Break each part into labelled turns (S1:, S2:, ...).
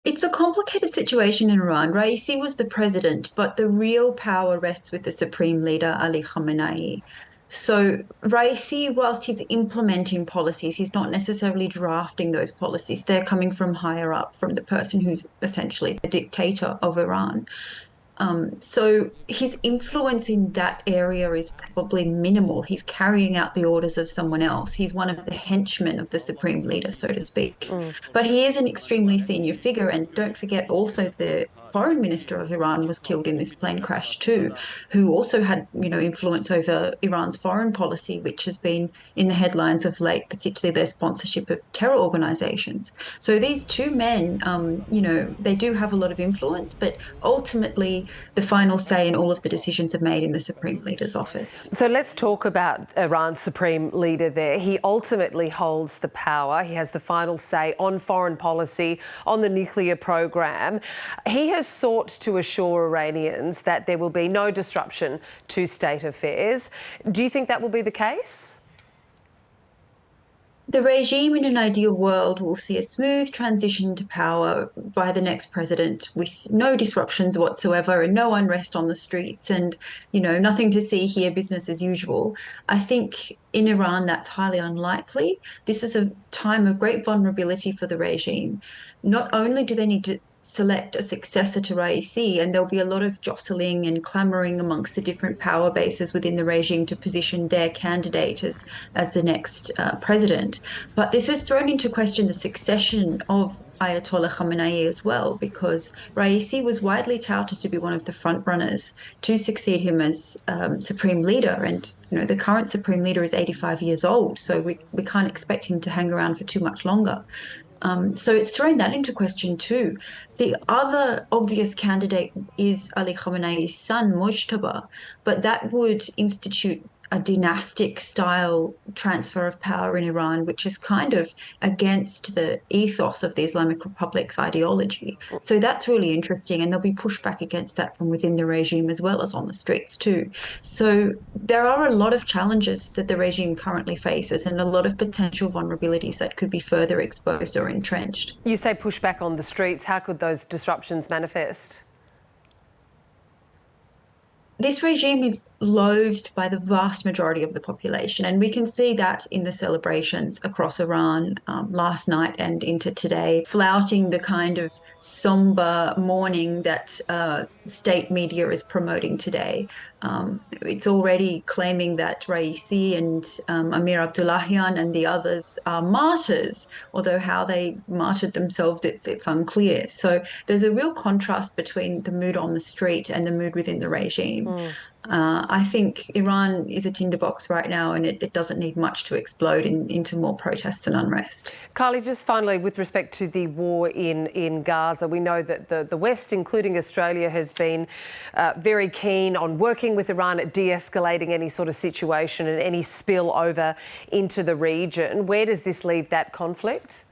S1: It's a complicated situation in Iran. Raisi was the president, but the real power rests with the supreme leader, Ali Khamenei. So Raisi, whilst he's implementing policies, he's not necessarily drafting those policies. They're coming from higher up, from the person who's essentially the dictator of Iran. So his influence in that area is probably minimal. He's carrying out the orders of someone else. He's one of the henchmen of the supreme leader, so to speak.
S2: Mm.
S1: But he is an extremely senior figure. And don't forget, also, the foreign minister of Iran was killed in this plane crash too, who also had, influence over Iran's foreign policy, which has been in the headlines of late, particularly their sponsorship of terror organizations. So these two men, they do have a lot of influence, but ultimately the final say in all of the decisions are made in the Supreme Leader's office.
S2: So let's talk about Iran's supreme leader there. He ultimately holds the power. He has the final say on foreign policy, on the nuclear program. He has sought to assure Iranians that there will be no disruption to state affairs. Do you think that will be the case?
S1: The regime in an ideal world will see a smooth transition to power by the next president with no disruptions whatsoever and no unrest on the streets and, nothing to see here, business as usual. I think in Iran that's highly unlikely. This is a time of great vulnerability for the regime. Not only do they need to select a successor to Raisi, and there'll be a lot of jostling and clamoring amongst the different power bases within the regime to position their candidate as the next president. But this has thrown into question the succession of Ayatollah Khamenei as well, because Raisi was widely touted to be one of the front runners to succeed him as supreme leader. And the current supreme leader is 85 years old, so we can't expect him to hang around for too much longer. So it's thrown that into question too. The other obvious candidate is Ali Khamenei's son, Mujtaba, but that would institute a dynastic style transfer of power in Iran, which is kind of against the ethos of the Islamic Republic's ideology. So that's really interesting. And there'll be pushback against that from within the regime as well as on the streets too. So there are a lot of challenges that the regime currently faces and a lot of potential vulnerabilities that could be further exposed or entrenched.
S2: You say pushback on the streets. How could those disruptions manifest?
S1: This regime is loathed by the vast majority of the population, and we can see that in the celebrations across Iran last night and into today, flouting the kind of somber mourning that state media is promoting today. It's already claiming that Raisi and Amir Abdullahian and the others are martyrs, although how they martyred themselves, it's unclear. So there's a real contrast between the mood on the street and the mood within the regime.
S2: Mm.
S1: I think Iran is a tinderbox right now, and it doesn't need much to explode into more protests and unrest.
S2: Kylie, just finally, with respect to the war in Gaza, we know that the West, including Australia, has been very keen on working with Iran at de-escalating any sort of situation and any spill over into the region. Where does this leave that conflict?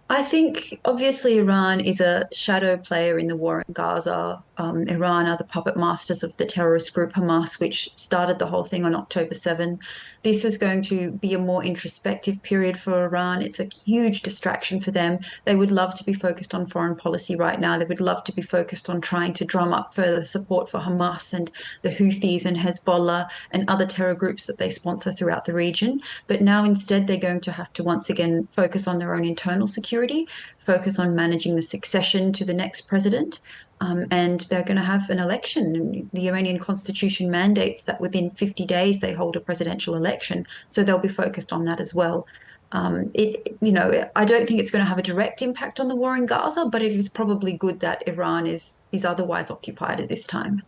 S1: I think obviously Iran is a shadow player in the war in Gaza. Iran are the puppet masters of the terrorist group Hamas, which started the whole thing on October 7. This is going to be a more introspective period for Iran. It's a huge distraction for them. They would love to be focused on foreign policy right now. They would love to be focused on trying to drum up further support for Hamas and the Houthis and Hezbollah and other terror groups that they sponsor throughout the region. But now instead, they're going to have to once again focus on their own internal security, focus on managing the succession to the next president. And they're going to have an election. The Iranian constitution mandates that within 50 days they hold a presidential election. So they'll be focused on that as well. I don't think it's going to have a direct impact on the war in Gaza, but it is probably good that Iran is otherwise occupied at this time.